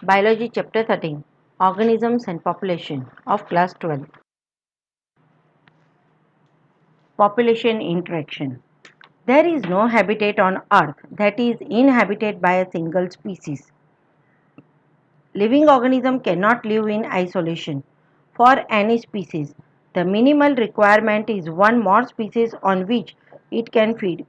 Biology Chapter 13 Organisms and Population of Class 12 Population Interaction. There is no habitat on Earth that is inhabited by a single species. Living organism cannot live in isolation. For any species, the minimal requirement is one more species on which it can feed.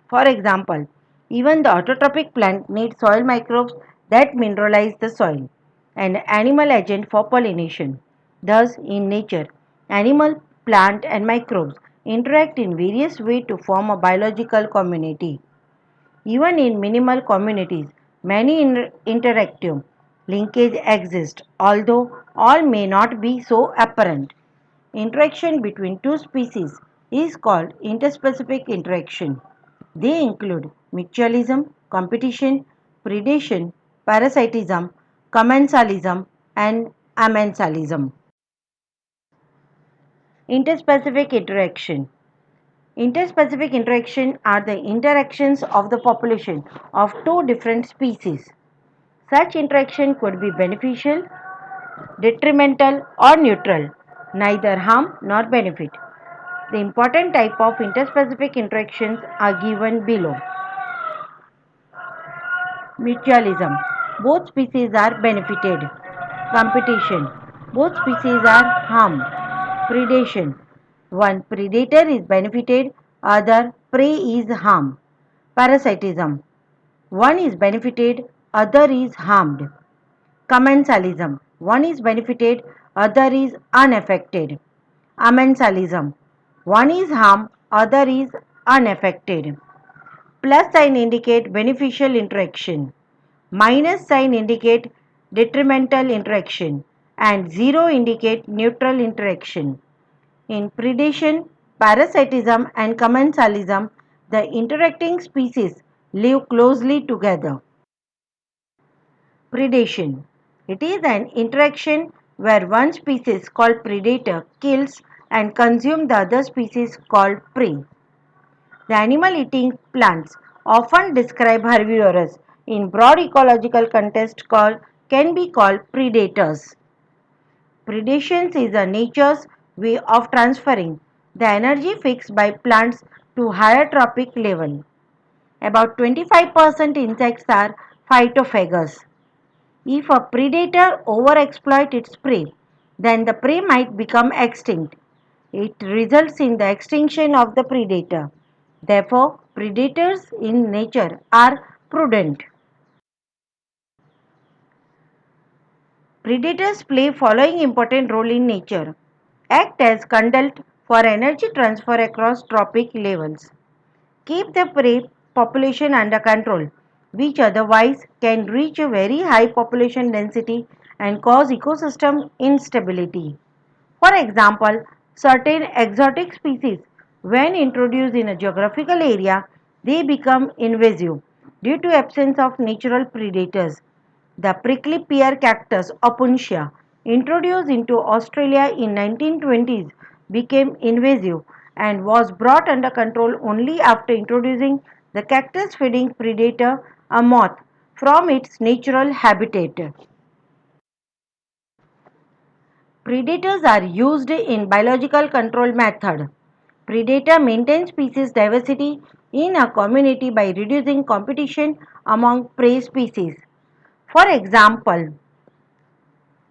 For example, even the autotrophic plant needs soil microbes that mineralize the soil, an animal agent for pollination. Thus, in nature, animal, plant, and microbes interact in various ways to form a biological community. Even in minimal communities, many interactive linkage exist, although all may not be so apparent. Interaction between two species is called interspecific interaction. They include mutualism, competition, predation, parasitism, commensalism, and amensalism. Interspecific interaction. Interspecific interaction are the interactions of the population of two different species. Such interaction could be beneficial, detrimental, or neutral, neither harm nor benefit. The important type of interspecific interactions are given below. Mutualism. Both species are benefited. Competition. Both species are harmed. Predation. One predator is benefited, other prey is harmed. Parasitism. One is benefited, other is harmed. Commensalism. One is benefited, other is unaffected. Amensalism. One is harmed, other is unaffected. Plus sign indicate beneficial interaction. Minus sign indicate detrimental interaction. And zero indicate neutral interaction. In predation, parasitism and commensalism, the interacting species live closely together. Predation. It is an interaction where one species called predator kills and consumes the other species called prey. The animal eating plants, often described herbivorous in broad ecological context can be called predators. Predation is a nature's way of transferring the energy fixed by plants to higher trophic level. About 25% insects are phytophagous. If a predator overexploits its prey, then the prey might become extinct. It results in the extinction of the predator. Therefore, predators in nature are prudent. Predators play following important role in nature. Act as conduit for energy transfer across trophic levels. Keep the prey population under control, which otherwise can reach a very high population density and cause ecosystem instability. For example, certain exotic species, when introduced in a geographical area, they become invasive due to absence of natural predators. The prickly pear cactus Opuntia, introduced into Australia in 1920s, became invasive and was brought under control only after introducing the cactus feeding predator, a moth, from its natural habitat. Predators are used in biological control method. Predator maintains species diversity in a community by reducing competition among prey species. For example,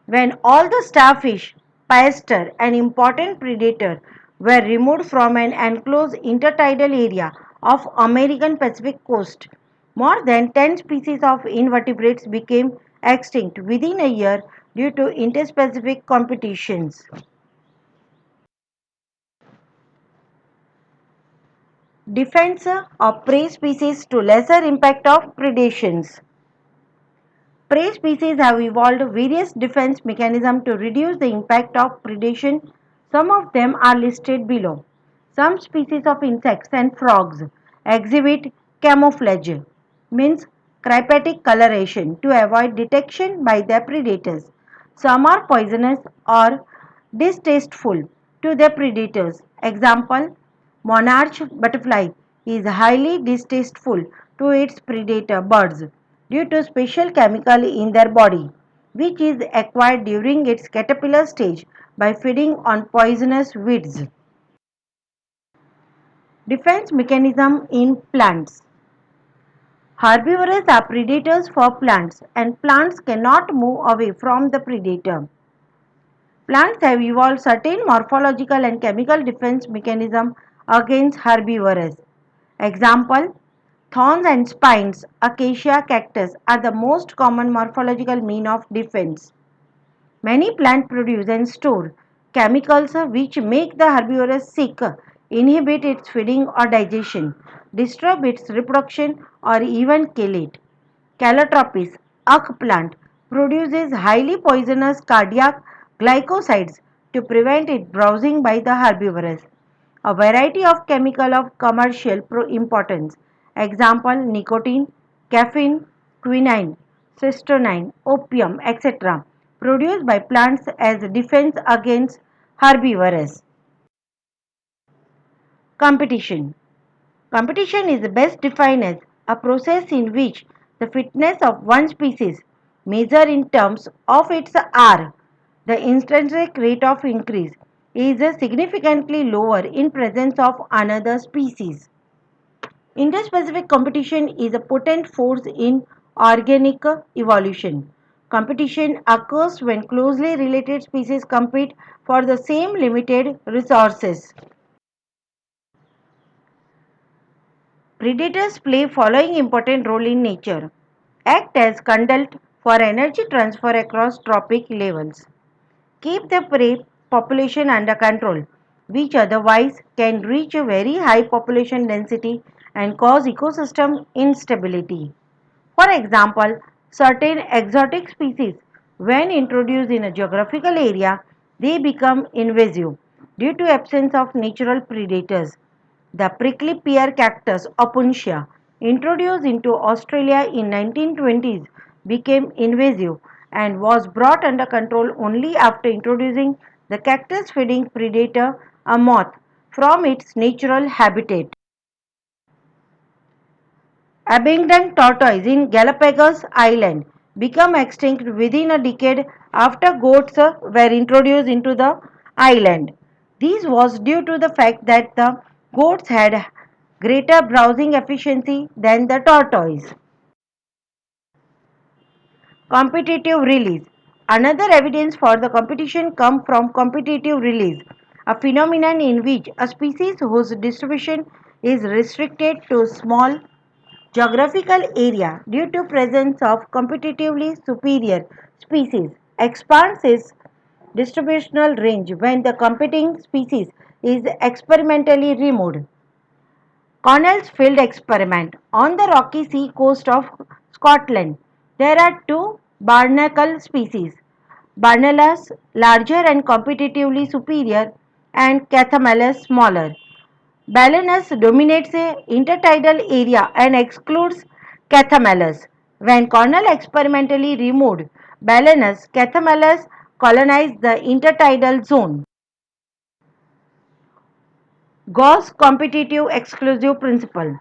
when all the starfish, passer, an important predator, were removed from an enclosed intertidal area of American Pacific coast, more than 10 species of invertebrates became extinct within a year due to interspecific competitions. Defense of prey species to lesser impact of predations. Prey species have evolved various defense mechanisms to reduce the impact of predation. Some of them are listed below. Some species of insects and frogs exhibit camouflage, means cryptic coloration, to avoid detection by their predators. Some are poisonous or distasteful to their predators. Example, monarch butterfly is highly distasteful to its predator birds due to special chemical in their body. which is acquired during its caterpillar stage by feeding on poisonous weeds. Defense mechanism in plants. Herbivores are predators for plants and plants cannot move away from the predator. Plants have evolved certain morphological and chemical defense mechanisms against herbivores. Example, thorns and spines, acacia cactus are the most common morphological mean of defense. Many plants produce and store chemicals which make the herbivore sick, inhibit its feeding or digestion, disturb its reproduction or even kill it. Calotropis, uk plant, produces highly poisonous cardiac glycosides to prevent it browsing by the herbivores. A variety of chemical of commercial importance. Example, nicotine, caffeine, quinine, cysteine, opium, etc. produced by plants as defense against herbivores. Competition. Competition is best defined as a process in which the fitness of one species measured in terms of its R, the intrinsic rate of increase, is significantly lower in presence of another species. Interspecific competition is a potent force in organic evolution. Competition occurs when closely related species compete for the same limited resources. Predators play following important role in nature. Act as conduit for energy transfer across trophic levels. Keep the prey population under control, which otherwise can reach a very high population density and cause ecosystem instability. For example, certain exotic species, when introduced in a geographical area, they become invasive due to absence of natural predators. The prickly pear cactus Opuntia, introduced into Australia in 1920s, became invasive and was brought under control only after introducing the cactus feeding predator, a moth, from its natural habitat. Abingdon tortoise in Galapagos Island became extinct within a decade after goats were introduced into the island. This was due to the fact that the goats had greater browsing efficiency than the tortoise. Competitive release. Another evidence for the competition comes from competitive release, a phenomenon in which a species whose distribution is restricted to small geographical area due to presence of competitively superior species expands its distributional range when the competing species is experimentally removed. Cornell's field experiment on the rocky sea coast of Scotland. There are two barnacle species, Barnellus larger and competitively superior and Cathamalus smaller. Balanus dominates the intertidal area and excludes Cathamalus. When Cornell experimentally removed Balanus, Cathamalus colonized the intertidal zone. Gauss competitive exclusive principle.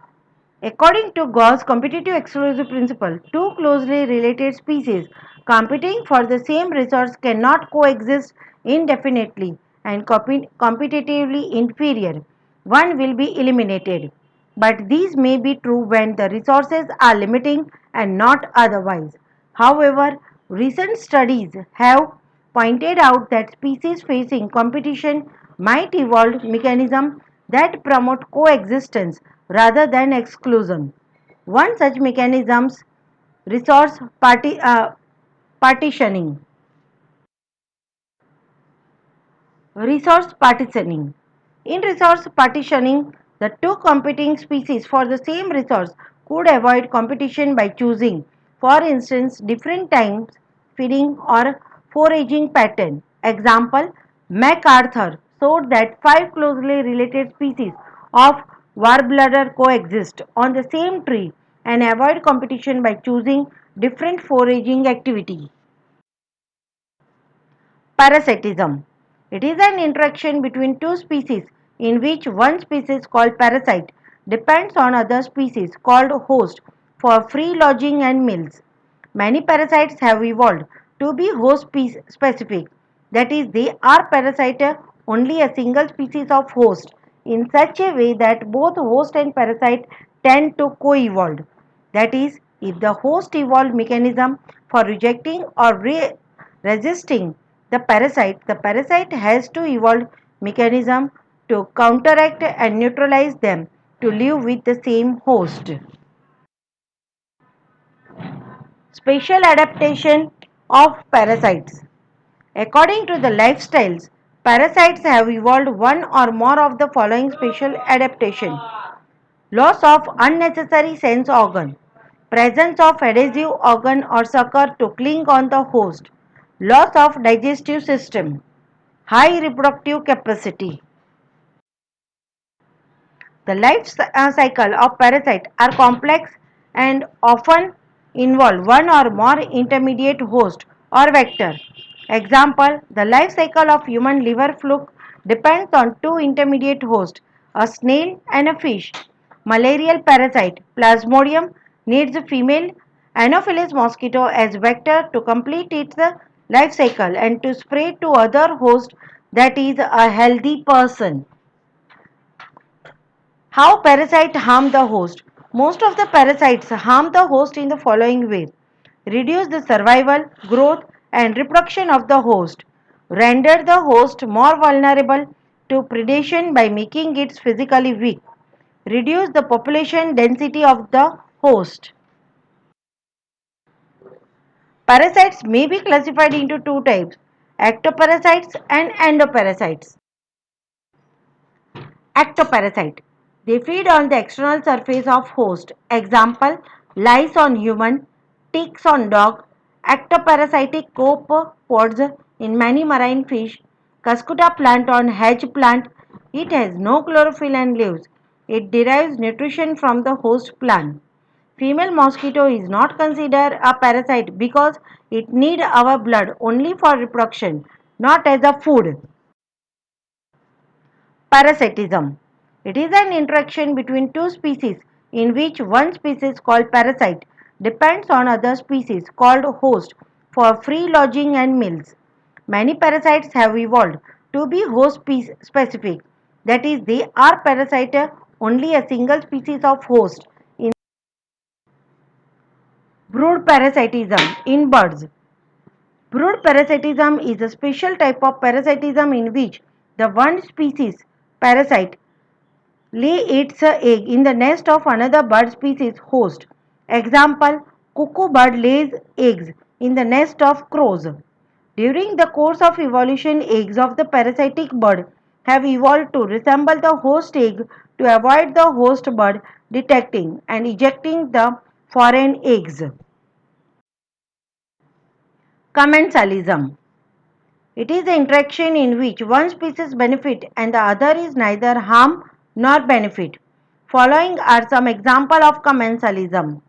According to Gauss competitive exclusive principle, two closely related species competing for the same resource cannot coexist indefinitely and competitively inferior. One will be eliminated. But these may be true when the resources are limiting and not otherwise. However, recent studies have pointed out that species facing competition might evolve mechanisms that promote coexistence rather than exclusion. One such mechanism is resource partitioning. Resource partitioning. In resource partitioning, the two competing species for the same resource could avoid competition by choosing, for instance, different times feeding or foraging pattern. Example, MacArthur showed that five closely related species of warbler coexist on the same tree and avoid competition by choosing different foraging activity. Parasitism. It is an interaction between two species in which one species called parasite depends on other species called host for free lodging and meals. Many parasites have evolved to be host specific, that is, they are parasite only a single species of host in such a way that both host and parasite tend to co-evolve. That is, if the host evolved mechanism for rejecting or resisting the parasite has to evolve mechanism to counteract and neutralize them to live with the same host. Spatial adaptation of parasites. According to the lifestyles, parasites have evolved one or more of the following spatial adaptation: loss of unnecessary sense organ, presence of adhesive organ or sucker to cling on the host, loss of digestive system, high reproductive capacity. The life cycle of parasites are complex and often involve one or more intermediate host or vector. Example, the life cycle of human liver fluke depends on two intermediate hosts, a snail and a fish. Malarial parasite Plasmodium needs a female Anopheles mosquito as vector to complete its life cycle and to spread to other host, that is a healthy person. How parasites harm the host? Most of the parasites harm the host in the following way: reduce the survival, growth, and reproduction of the host, render the host more vulnerable to predation by making it physically weak, reduce the population density of the host. Parasites may be classified into two types: ectoparasites and endoparasites. Ectoparasite. They feed on the external surface of host. Example, lice on human, ticks on dog, ectoparasitic copepods in many marine fish, Cuscuta plant on hedge plant. It has no chlorophyll and leaves. It derives nutrition from the host plant. Female mosquito is not considered a parasite because it needs our blood only for reproduction, not as a food. Parasitism. It is an interaction between two species in which one species called parasite depends on other species called host for free lodging and meals. Many parasites have evolved to be host specific, that is, they are parasite only a single species of host. In brood parasitism in birds. Brood parasitism is a special type of parasitism in which the one species parasite lay its egg in the nest of another bird species host. Example, cuckoo bird lays eggs in the nest of crows. During the course of evolution, eggs of the parasitic bird have evolved to resemble the host egg to avoid the host bird detecting and ejecting the foreign eggs. Commensalism. It is the interaction in which one species benefit and the other is neither harm nor benefit. Following are some examples of commensalism.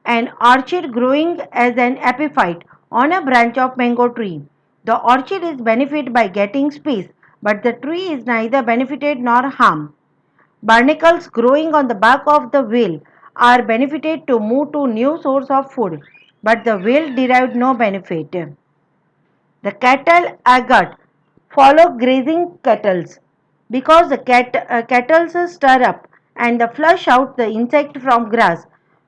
An orchid growing as an epiphyte on a branch of mango tree. The orchid is benefited by getting space, but the tree is neither benefited nor harmed. Barnacles growing on the back of the whale are benefited to move to new source of food, but the whale derived no benefit. The cattle agate follow grazing cattle because the cattle stir up and flush out the insect from grass,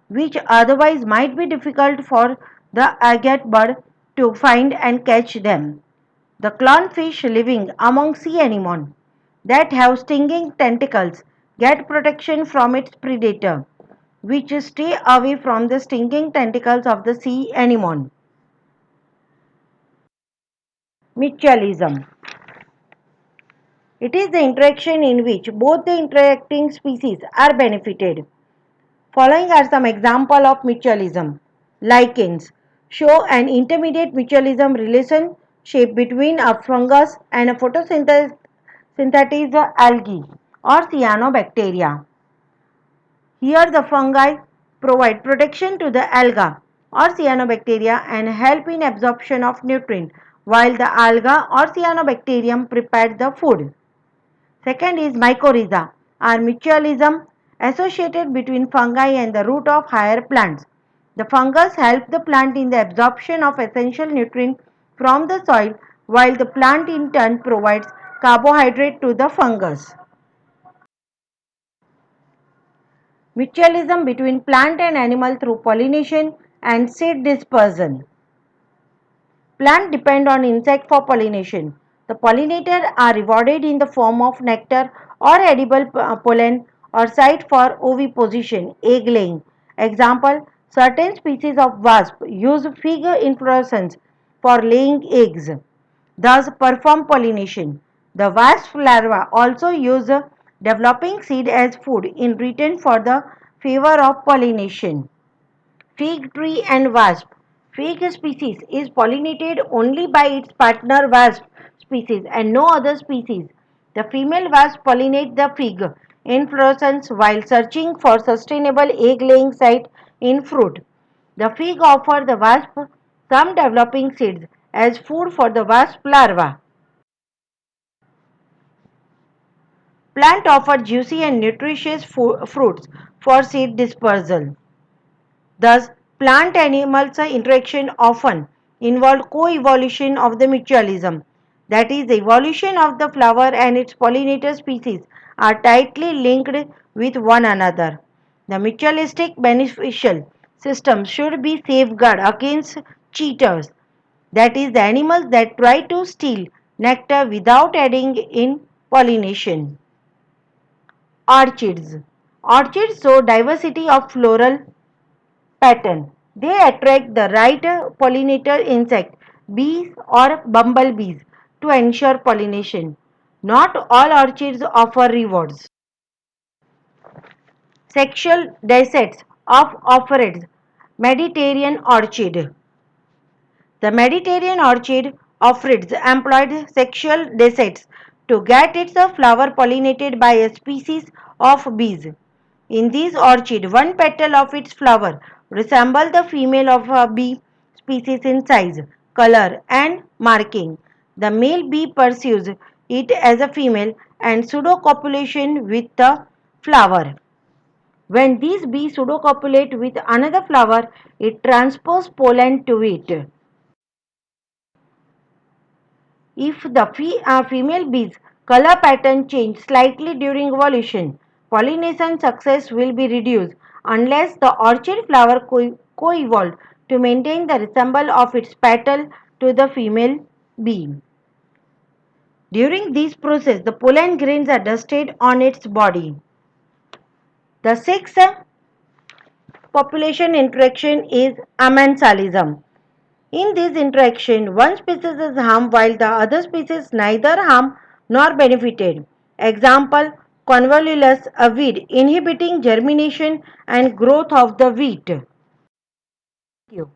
which otherwise might be difficult for the agate bird to find and catch them. The clownfish living among sea anemone that have stinging tentacles get protection from its predator, which stay away from the stinging tentacles of the sea anemone. Mutualism. It is the interaction in which both the interacting species are benefited. Following are some examples of mutualism. Lichens show an intermediate mutualism relationship between a fungus and a photosynthetic algae or cyanobacteria. Here the fungi provide protection to the alga or cyanobacteria and help in absorption of nutrient, while the alga or cyanobacterium prepare the food. Second is mycorrhiza, are mutualism associated between fungi and the root of higher plants. The fungus help the plant in the absorption of essential nutrients from the soil, while the plant in turn provides carbohydrate to the fungus. Mutualism between plant and animal through pollination and seed dispersion. Plants depend on insect for pollination. The pollinators are rewarded in the form of nectar or edible pollen or site for oviposition, egg laying. Example, certain species of wasp use fig inflorescence for laying eggs, thus perform pollination. The wasp larvae also use developing seed as food in return for the favor of pollination. Fig tree and wasp. Fig species is pollinated only by its partner wasp species and no other species. The female wasp pollinates the fig inflorescence while searching for sustainable egg-laying site in fruit. The fig offers the wasp some developing seeds as food for the wasp larva. Plant offer juicy and nutritious fruits for seed dispersal. Thus, plant-animal interaction often involve co-evolution of the mutualism. That is, the evolution of the flower and its pollinator species are tightly linked with one another. The mutualistic beneficial system should be safeguarded against cheaters, that is, the animals that try to steal nectar without aiding in pollination. Orchids. Orchids show diversity of floral pattern. They attract the right pollinator insect, bees or bumblebees to ensure pollination. Not all orchids offer rewards. Sexual descents of orchids. Mediterranean orchid. The Mediterranean orchid offers employed sexual descents to get its flower pollinated by a species of bees. In this orchid, one petal of its flower resembles the female of a bee species in size, color, and marking. The male bee pursues it as a female and pseudocopulation with the flower. When these bees pseudocopulate with another flower, it transposes pollen to it. If the female bee's color pattern changes slightly during evolution, pollination success will be reduced unless the orchid flower co-evolved to maintain the resemblance of its petal to the female bee. During this process, the pollen grains are dusted on its body. The sixth population interaction is amensalism. In this interaction, one species is harmed while the other species neither harmed nor benefited. Example, convolvulus, a weed inhibiting germination and growth of the wheat. Thank you.